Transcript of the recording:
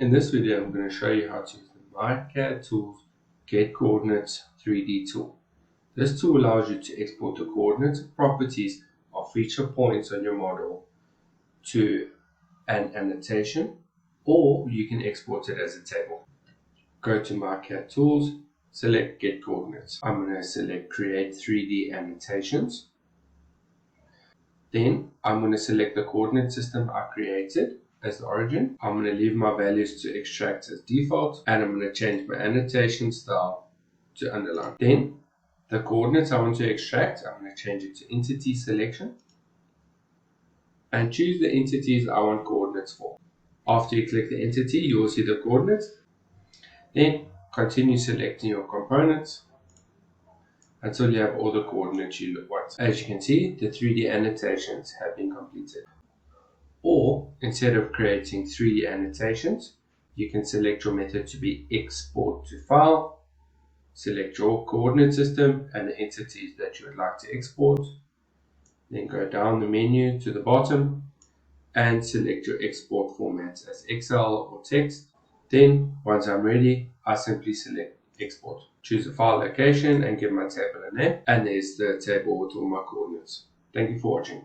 In this video, I'm going to show you how to use the myCADtools GetCoordinates3D tool. This tool allows you to export the coordinates and properties of feature points on your model to an annotation, or you can export it as a table. Go to myCADtools, select Get Coordinates. I'm going to select Create 3D Annotations. Then I'm going to select the coordinate system I created as the origin. I'm going to leave my values to extract as default, and I'm going to change my annotation style to underline. Then the coordinates I want to extract, I'm going to change it to entity selection and choose the entities I want coordinates for. After you click the entity, you will see the coordinates. Then continue selecting your components until you have all the coordinates you want. As you can see, the 3D annotations have been completed. Or, instead of creating 3D annotations, you can select your method to be Export to File, select your coordinate system and the entities that you would like to export, then go down the menu to the bottom and select your export formats as Excel or text. Then, once I'm ready, I simply select Export. Choose a file location and give my table a name, and there's the table with all my coordinates. Thank you for watching.